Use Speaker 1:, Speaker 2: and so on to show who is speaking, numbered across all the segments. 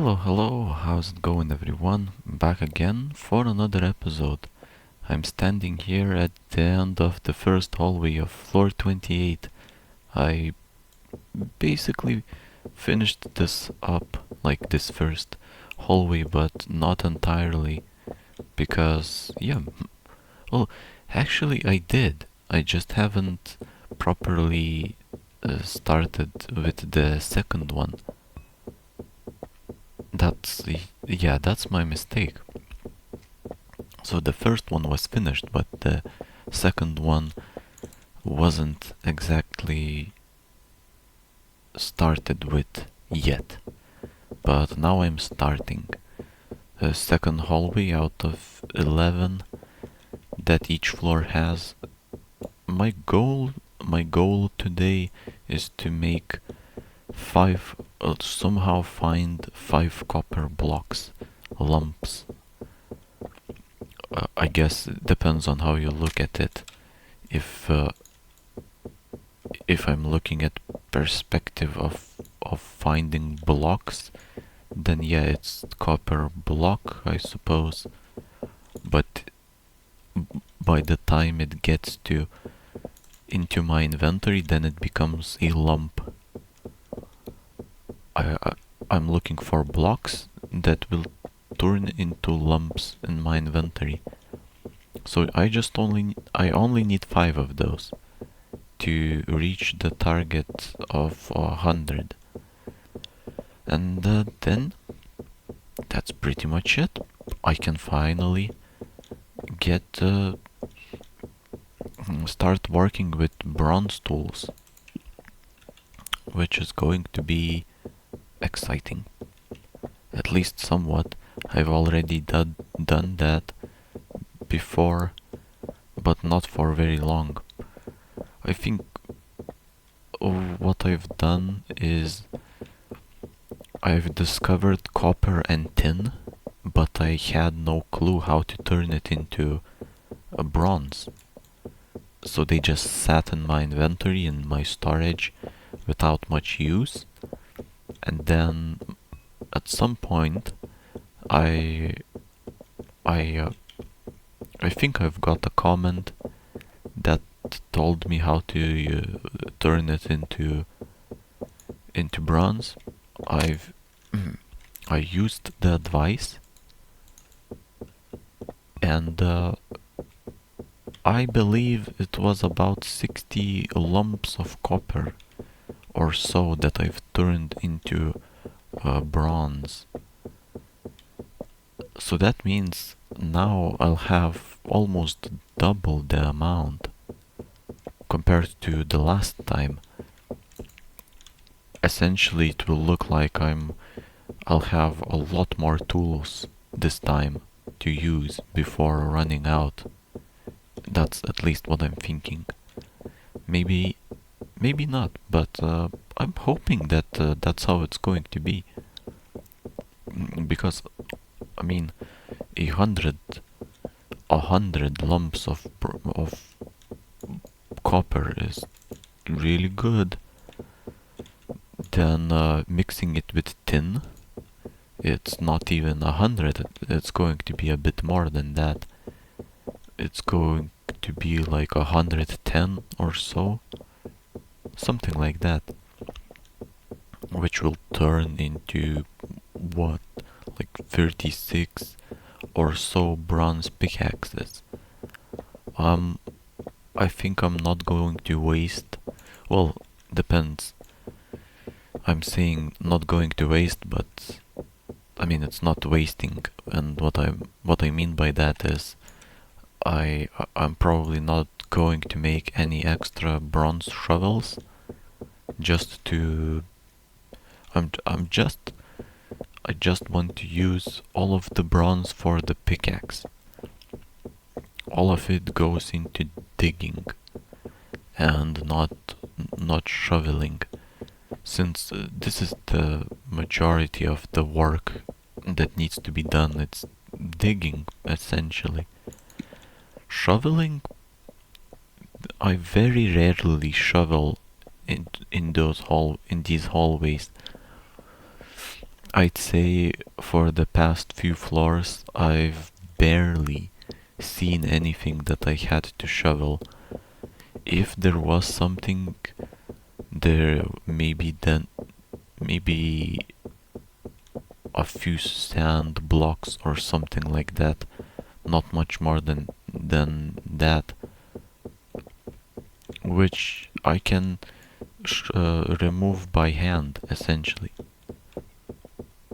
Speaker 1: Hello, hello, how's it going everyone? Back again for another episode. I'm standing here at the end of the first hallway of floor 28. I basically finished this up, like this first hallway, but not entirely because, well, actually I did. I just haven't properly started with the second one. That's my mistake. So the first one was finished, but the second one wasn't exactly started with yet. But now I'm starting a second hallway out of 11 that each floor has. My goal today is to make somehow find 5 copper blocks, lumps. I guess it depends on how you look at it. If uh, if I'm looking at perspective of finding blocks, then yeah, it's copper block, I suppose. But by the time it gets to into my inventory, then it becomes a lump. I, I I'm looking for blocks that will turn into lumps in my inventory. So I only need 5 of those to reach the target of 100. And then that's pretty much it. I can finally get start working with bronze tools, which is going to be exciting. At least somewhat. I've already done that before, but not for very long. I think what I've done is I've discovered copper and tin, but I had no clue how to turn it into a bronze. So they just sat in my inventory in my storage without much use. And then at some point I I uh, I think I've got a comment that told me how to turn it into bronze. I've I used the advice, and I believe it was about 60 lumps of copper or so that I've turned into bronze. So that means now I'll have almost double the amount compared to the last time. Essentially, it will look like I'll have a lot more tools this time to use before running out. That's at least what I'm thinking. Maybe, maybe not, but I'm hoping that that's how it's going to be. Because, I mean, a hundred, 100 lumps of copper is really good. Then mixing it with tin, it's not even 100. It's going to be a bit more than that. It's going to be like 110 or so, something like that, which will turn into what, like 36 or so bronze pickaxes. Um, I think I'm not going to waste. Well, depends. I'm saying not going to waste, but I mean it's not wasting. And what I mean by that is I'm probably not going to make any extra bronze shovels just to I'm just I just want to use all of the bronze for the pickaxe. All of it goes into digging and not shoveling, since this is the majority of the work that needs to be done. It's digging essentially. Shoveling, I very rarely shovel in these hallways. I'd say for the past few floors, I've barely seen anything that I had to shovel. If there was something there, maybe a few sand blocks or something like that. Not much more than that, which I can remove by hand essentially.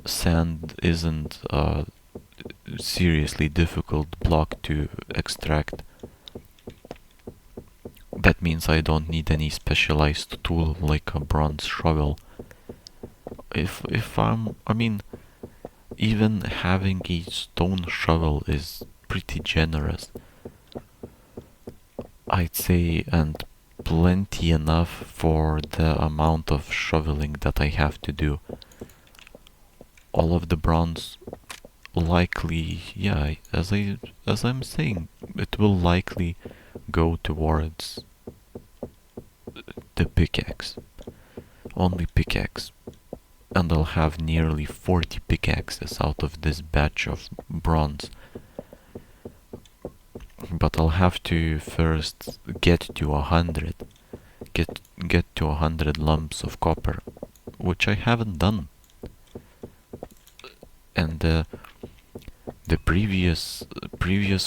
Speaker 1: Sand isn't a seriously difficult block to extract. That means I don't need any specialized tool like a bronze shovel. If I mean, even having a stone shovel is pretty generous, I'd say, and plenty enough for the amount of shoveling that I have to do. All of the bronze likely, yeah, as I'm saying, it will likely go towards the pickaxe. Only pickaxe. And I'll have nearly 40 pickaxes out of this batch of bronze. But I'll have to first get to 100. Get to 100 lumps of copper, which I haven't done. And the previous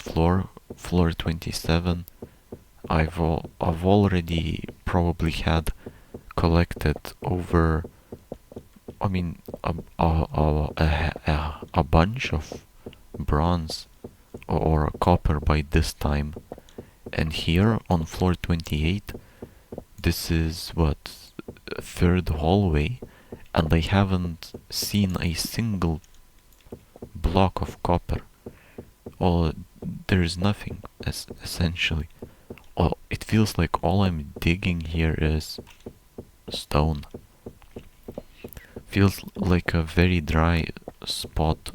Speaker 1: floor, floor 27, I've already probably had collected over, I mean, a bunch of bronze or copper by this time. And here on floor 28, this is what, third hallway, and I haven't seen a single block of copper. Or there's nothing, essentially. It feels like all I'm digging here is stone. Feels like a very dry spot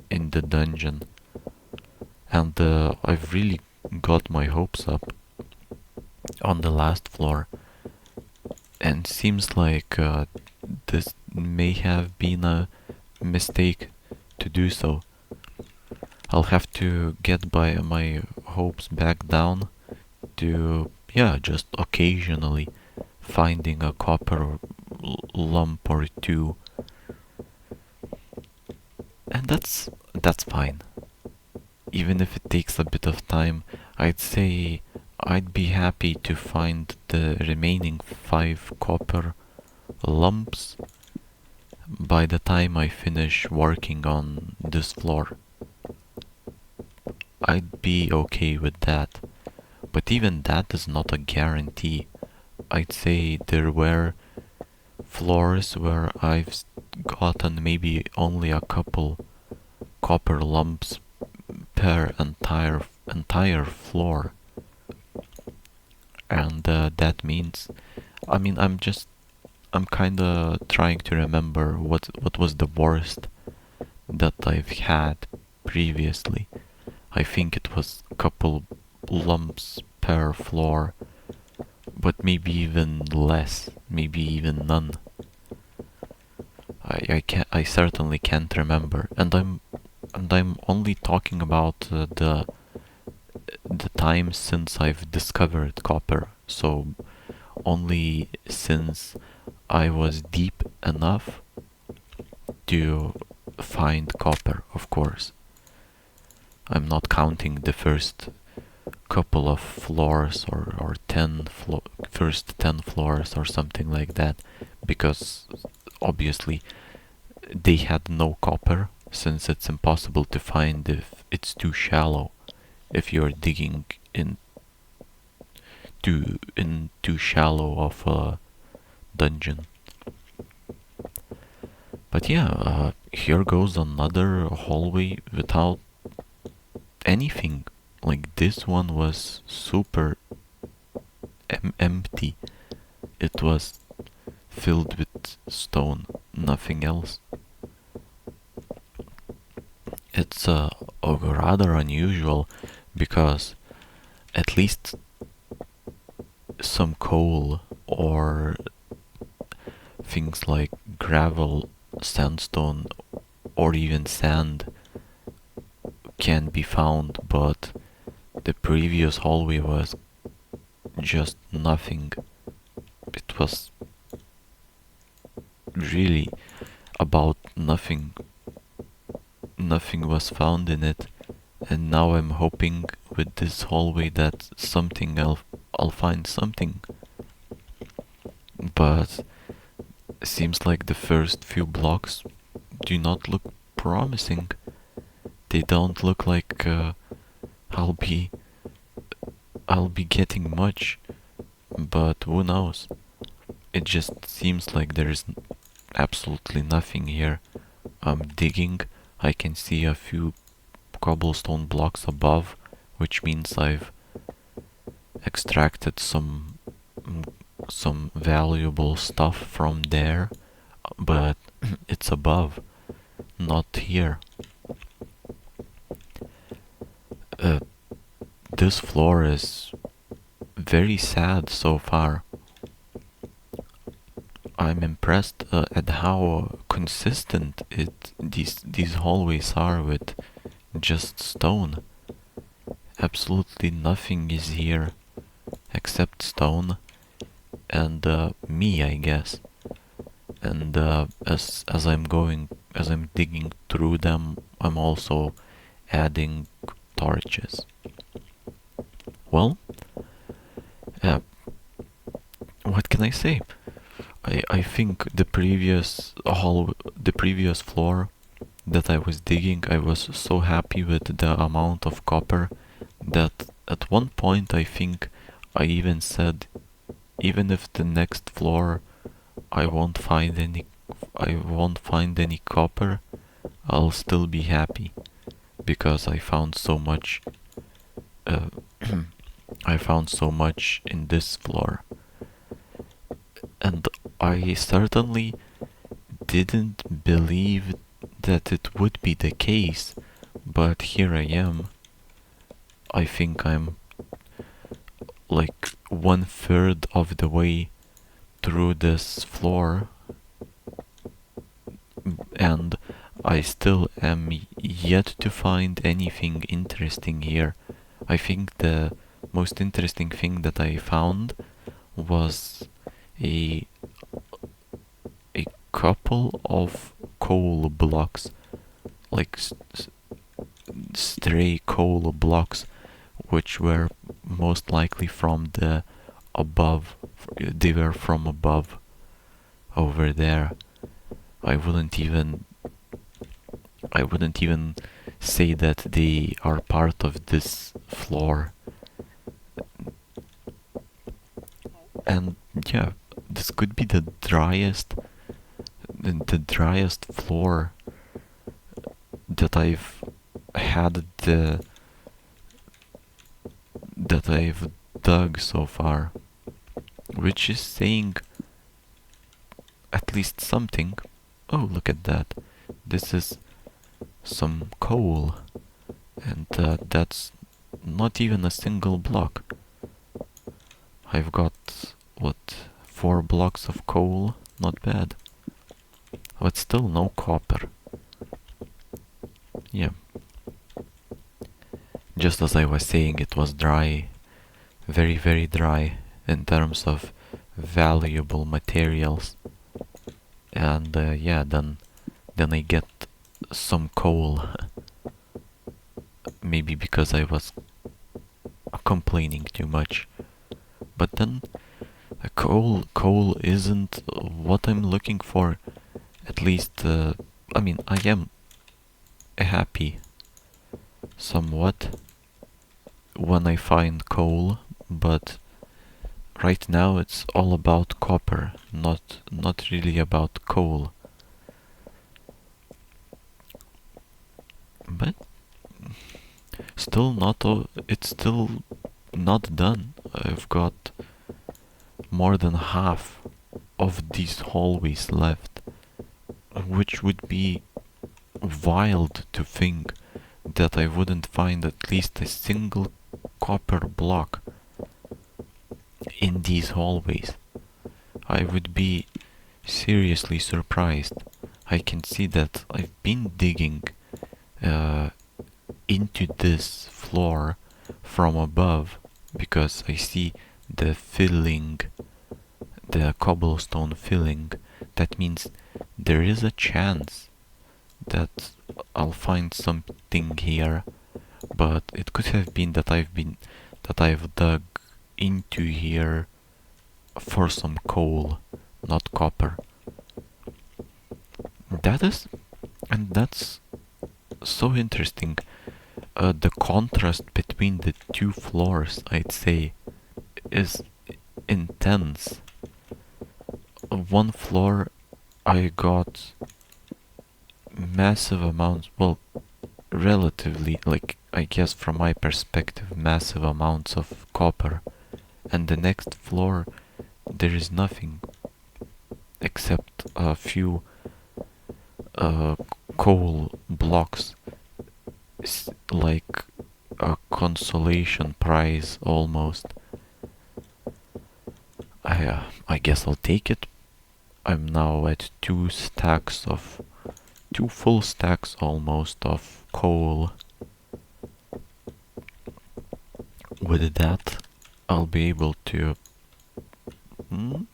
Speaker 1: in the dungeon. And I've really got my hopes up on the last floor. And seems like this may have been a mistake to do so. I'll have to get my hopes back down to, yeah, just occasionally finding a copper lump or two. And that's fine. Even if it takes a bit of time, I'd say I'd be happy to find the remaining 5 copper lumps by the time I finish working on this floor. I'd be okay with that, but even that is not a guarantee. I'd say there were floors where I've gotten maybe only a couple copper lumps per entire floor, and that means, I mean, I'm kinda trying to remember what was the worst that I've had previously. I think it was a couple lumps per floor, but maybe even less, maybe even none. I certainly can't remember, and I'm only talking about the time since I've discovered copper. So only since I was deep enough to find copper, of course. I'm not counting the first couple of floors or first 10 floors or something like that, because obviously they had no copper, since it's impossible to find if it's too shallow, if you're digging in too shallow of a dungeon. But yeah, here goes another hallway without anything. Like, this one was super empty. It was filled with stone, nothing else. It's rather unusual, because at least some coal or things like gravel sandstone or even sand can be found, but the previous hallway was just nothing. It was really about nothing. Nothing was found in it, and now I'm hoping with this hallway that I'll find something. But seems like the first few blocks do not look promising. They don't look like I'll be I'll be getting much, but who knows? It just seems like there's absolutely nothing here. I'm digging, I can see a few cobblestone blocks above, which means I've extracted some valuable stuff from there, but it's above, not here. Uh, this floor is very sad so far. I'm impressed at how consistent these hallways are with just stone. Absolutely nothing is here except stone and me, I guess. And as I'm digging through them, I'm also adding torches. Well, uh, what can I say? I think the previous floor that I was digging, I was so happy with the amount of copper that at one point I think I even said, even if the next floor I won't find any copper, I'll still be happy because I found so much. Uh, I found so much in this floor, and I certainly didn't believe that it would be the case, but here I am. I think I'm like 1/3 of the way through this floor, and I still am yet to find anything interesting here. I think the most interesting thing that I found was a a couple of coal blocks, like stray coal blocks, which were most likely from the above. They were from above over there. I wouldn't even say that they are part of this floor. And yeah, this could be the driest floor that I've had that I've dug so far, which is saying at least something. Oh, look at that. This is some coal, and that's not even a single block. I've got, what, 4 blocks of coal? Not bad. But still no copper. Yeah. Just as I was saying, it was dry. Very, very dry in terms of valuable materials. And yeah, then I get some coal. Maybe because I was complaining too much. But then coal isn't what I'm looking for. At least, I mean, I am happy somewhat when I find coal, but right now it's all about copper, not really about coal. But it's still not done. I've got more than half of these hallways left, which would be wild to think that I wouldn't find at least a single copper block in these hallways. I would be seriously surprised. I can see that I've been digging uh, into this floor from above because I see the filling, the cobblestone filling. That means there is a chance that I'll find something here, but it could have been that I've dug into here for some coal, not copper. That's so interesting. The contrast between the two floors, I'd say, is intense. One floor I got massive amounts, well, relatively, like, I guess from my perspective, massive amounts of copper, and the next floor there is nothing except a few uh, coal blocks, like a consolation prize almost. I guess I'll take it. I'm now at two full stacks almost of coal. With that, I'll be able to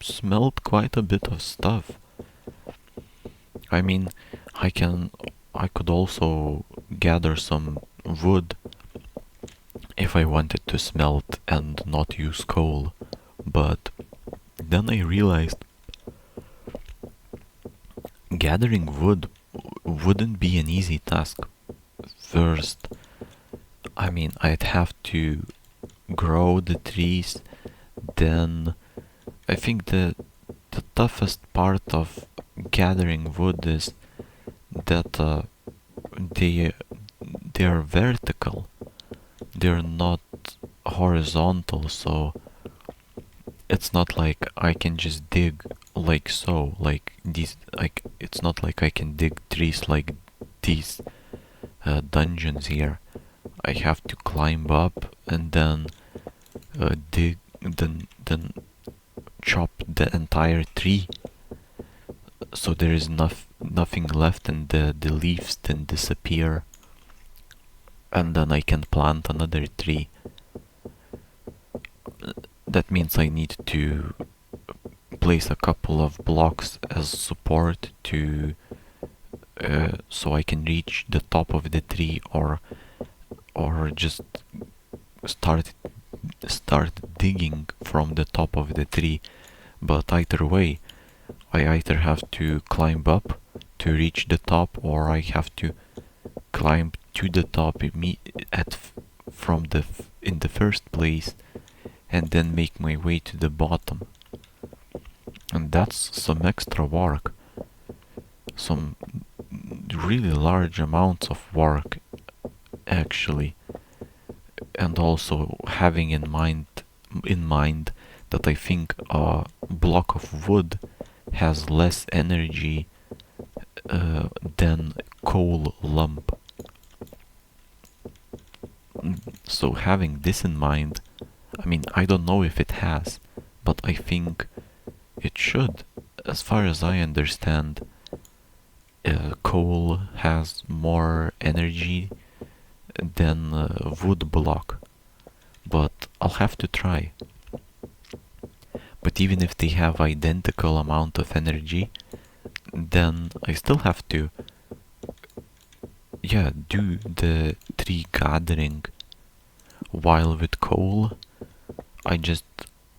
Speaker 1: smelt quite a bit of stuff. I mean, I could also gather some wood if I wanted to smelt and not use coal, but then I realized gathering wood wouldn't be an easy task. First, I mean, I'd have to grow the trees, then I think the toughest part of gathering wood is that they they're vertical. They're not horizontal, so it's not like I can just dig like so, like these, like it's not like I can dig trees like these dungeons here. I have to climb up and then dig, then chop the entire tree, so there is nothing left and the leaves then disappear, and then I can plant another tree. That means I need to place a couple of blocks as support to so I can reach the top of the tree, or just start digging from the top of the tree. But either way, I either have to climb up to reach the top, or I have to climb to the top from in the first place, and then make my way to the bottom. And that's some extra work, some really large amounts of work actually, and also having in mind that I think a block of wood has less energy than coal lump. So having this in mind, I mean, I don't know if it has, but I think it should. As far as I understand, coal has more energy than wood block, but I'll have to try. But even if they have identical amount of energy, then I still have to, yeah, do the tree gathering. While with coal,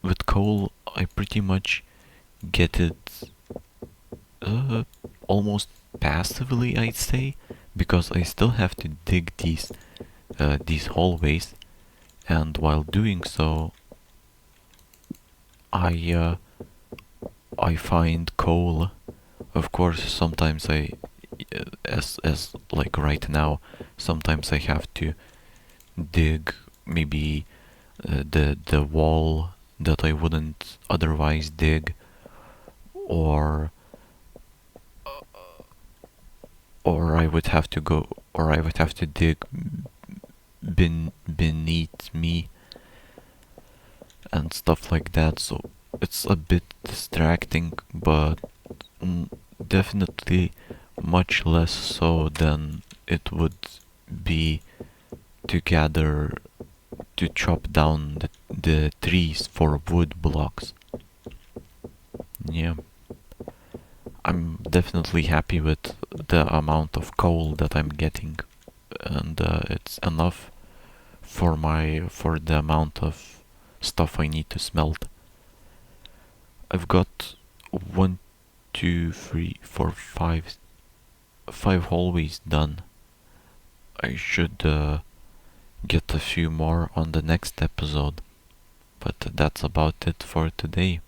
Speaker 1: with coal, I pretty much get it almost passively, I'd say, because I still have to dig these hallways, and while doing so, I find coal. Of course, sometimes as like right now, sometimes I have to dig maybe the wall that I wouldn't otherwise dig, or I would have to dig beneath me and stuff like that. So it's a bit distracting, but definitely much less so than it would be to chop down the trees for wood blocks. Yeah, I'm definitely happy with the amount of coal that I'm getting, and it's enough for the amount of stuff I need to smelt. I've got 5 hallways done. I should get a few more on the next episode, but that's about it for today.